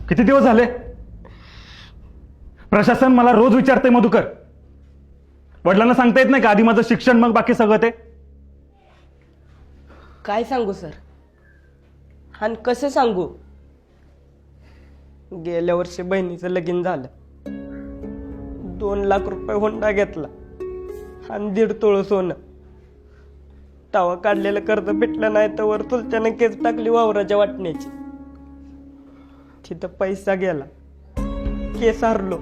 किती दिवस झाले? प्रशासन मला रोज विचारते मधुकर, वडिलांना सांगता येत नाही का आधी माझं शिक्षण मग बाकी सगळं ते? काय सांगू सर, आणि कसं सांगू? गेल्या वर्षी बहिणीचं लगीन झालं, 2 लाख रुपये हुंडा घेतला आणि 1.5 तोळ सोनं. तवा काढलेलं कर्ज भेटलं नाही तर वर चुलत्यानं केस टाकली वावराच्या वाटण्याची. तिथं पैसा गेला, केस हरलो,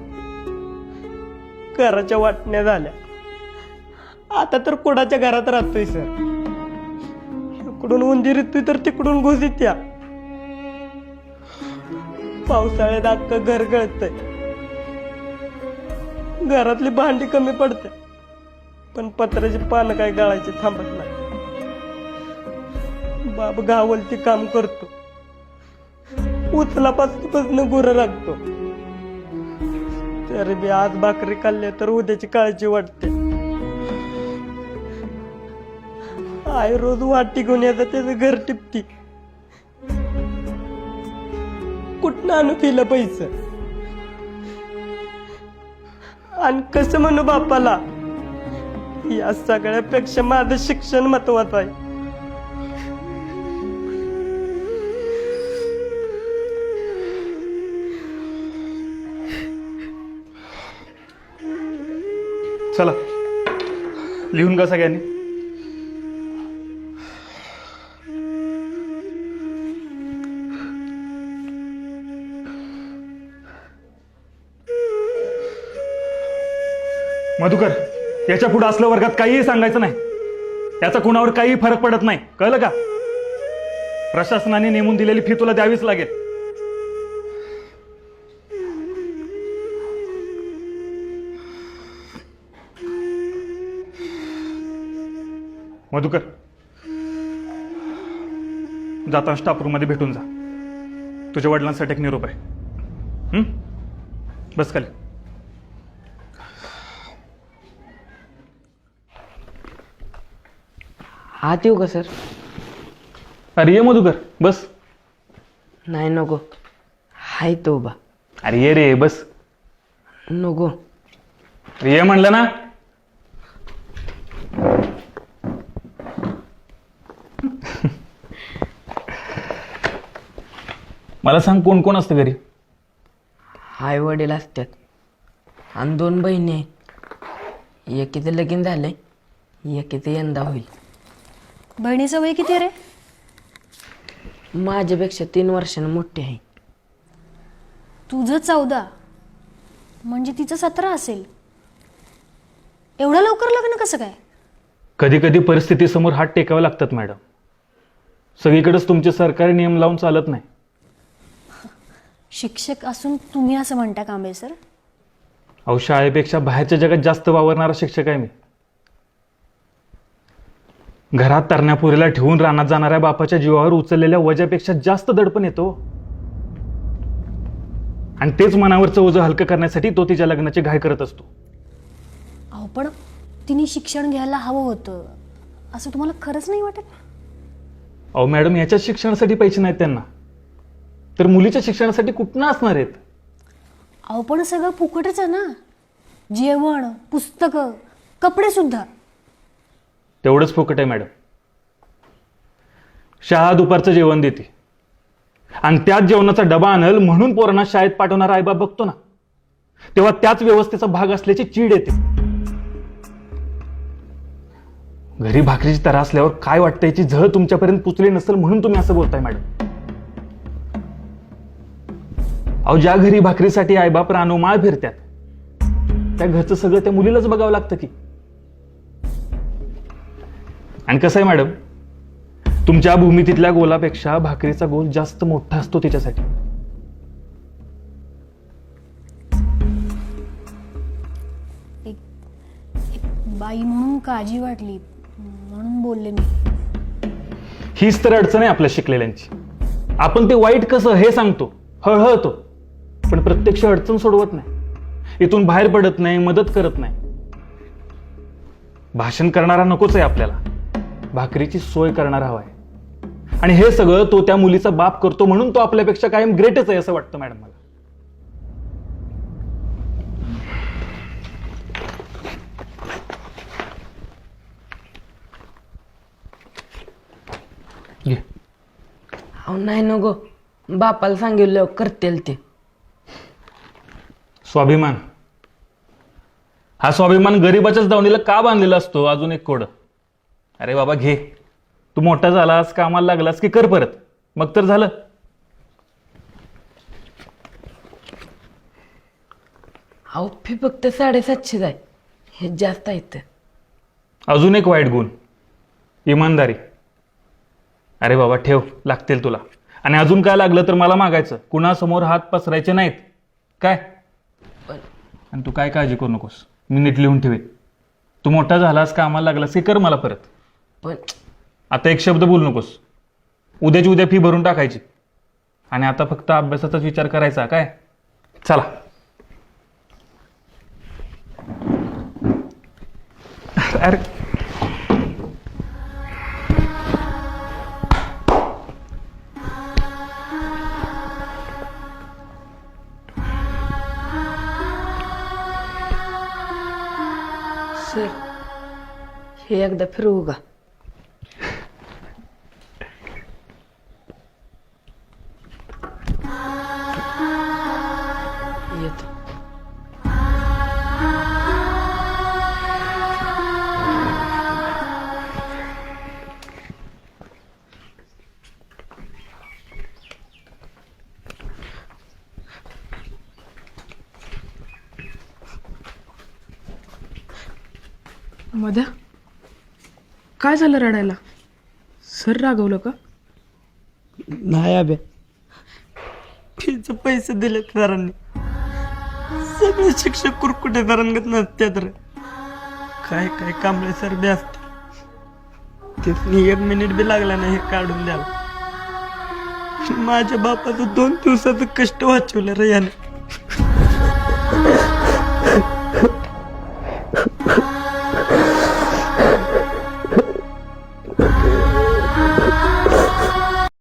घराच्या वाटण्या झाल्या. आता तर कुणाच्या घरात राहतोय सर. इकडून उंदीर येतोय तर तिकडून घुस येत्या. पावसाळ्यात अख्खं घर गळतंय. घरातली भांडी कमी पडते, पण पत्राची पानं काय गळायची थांबत नाही. बाप गावलती काम करतो, उचलापासून गुरं राखतो. तरी बी आज भाकरी खाल्ल्या तर उद्याची काळजी वाटते. आई रोज वाटी घेऊन येतात, त्याचं घर टिपती. कुठनं आणू तिला पैसे? आणि कसं म्हणू बापाला? या सगळ्यापेक्षा माझं शिक्षण महत्वाचं आहे. चला लिहून का सगळ्यांनी? मधुकर, याच्या पुढे असलं वर्गात काहीही सांगायचं नाही. याचा कुणावर काहीही फरक पडत नाही, कळलं का? प्रशासनाने नेमून दिलेली फी तुला द्यावीच लागेल. मधुकर, जाताना स्टाफ रूम मध्ये भेटून जा. तुझ्या वडिलांसाठी एक निरोप आहे. बस खाली. आत येऊ का सर? अरे ये मधुकर, बस. नाही नको, हाय तो उभा. अरे ये रे, बस. नको. अरे ये म्हणलं ना. मला सांग, कोण कोण असतं घरी? आई वडील असतात आणि 2 बहिणी आहेत. एकीचं लगीन झालंय, एकीचं यंदा होईल. बहिणीचं वय किती रे? माझ्यापेक्षा 3 वर्षांनी मोठी आहे. तुझं 14, म्हणजे तिचं 17 असेल. एवढं लवकर लग्न कसं काय? कधी कधी परिस्थितीसमोर हात टेकावे लागतात मॅडम. सगळीकडेच तुमचे सरकारी नियम लावून चालत नाही. शिक्षक असून तुम्ही असं म्हणता कांबळे सर? अहो, शाळेपेक्षा बाहेरच्या जगात जास्त वावरणारा शिक्षक आहे मी. घरात तरण्यापुरीला ठेवून रानात जाणाऱ्या बापाच्या जीवावर उचललेल्या वजापेक्षा जास्त दडपण येतो. आणि तेच मनावरचं ओझं हलकं करण्यासाठी तो तिच्या लग्नाची घाई करत असतो. अहो पण तिने शिक्षण घ्यायला हवं होतं असं तुम्हाला खरंच नाही वाटत? अहो मॅडम, याच्या शिक्षणासाठी पैसे नाहीत त्यांना, तर मुलीच्या शिक्षणासाठी कुठनं असणार आहेत? अहो पण सगळं फुकटच आहे ना. जेवण, पुस्तकं, कपडे सुद्धा. तेवढंच फुकट आहे मॅडम. शाळा दुपारचं जेवण देते आणि त्याच जेवणाचा डबा आणल म्हणून पोरांना शाळेत पाठवणारा आईबाप बघतो ना, तेव्हा त्याच व्यवस्थेचा भाग असल्याची चीड येते. घरी भाकरीची तरा असल्यावर काय वाटतं याची झळ तुमच्यापर्यंत पुचली नसेल म्हणून तुम्ही असं बोलताय मॅडम. अहो, ज्या घरी भाकरीसाठी आईबाप रानोमाळ फिरतात त्या घरचं सगळं त्या मुलीलाच बघावं लागतं की. आणि कसं आहे मॅडम, तुमच्या भूमितीतल्या गोलापेक्षा भाकरीचा गोल जास्त मोठा असतो तिच्यासाठी. एक बाई म्हणून काळजी वाटली म्हणून बोलले मी. हीच तर अडचण आहे आपल्या शिकलेल्यांची. आपण ते वाईट कसं हे सांगतो, हळहळतो, पण प्रत्यक्ष अडचण सोडवत नाही, इथून बाहेर पडत नाही, मदत करत नाही. भाषण करणारा नकोच आहे आपल्याला, भाकरीची सोय करणारा हवाय. आणि हे सगळं तो त्या मुलीचा बाप करतो म्हणून तो आपल्यापेक्षा कायम ग्रेटच आहे असं वाटतं मॅडम मला. घे. अहो नाही नको, बापाला सांगितलं करतील ते. स्वाभिमान, हा स्वाभिमान गरीबाच्याच दावणीला का बांधलेला असतो? अजून एक कोड. अरे बाबा घे, तू मोठा झालास, कामाला लागलास की कर परत, मग तर झालं. अहो फी फक्त 750 आहे, हे जास्त आहेत. अजून एक वाईट गुण, इमानदारी. अरे बाबा ठेव, लागतील तुला. आणि अजून काय लागलं तर मला मागायचं, कुणासमोर हात पसरायचे नाहीत काय. आणि तू काय काळजी करू नकोस, मी नीट लिहून ठेवेन. तू मोठा झालास, कामाला लागलास की कर मला परत. पण आता एक शब्द बोलू नकोस. उद्याची उद्या फी भरून टाकायची. आणि आता फक्त अभ्यासाचाच विचार करायचा काय. चला. अरे सर, हे एकदा फिरवू का? येतो. मध्या, काय झालं रडायला? सर रागवलं का? नाही अबे, फीचे पैसे दिले सरांनी. सगळे शिक्षक कुरकुटे तरंगत नसतात रे. काय काय कांबळे सर बी असते. तिथनी 1 मिनिट बी लागला नाही हे काढून द्यायला. माझ्या बापाचं 2 दिवसाचं कष्ट वाचवलं रे याने.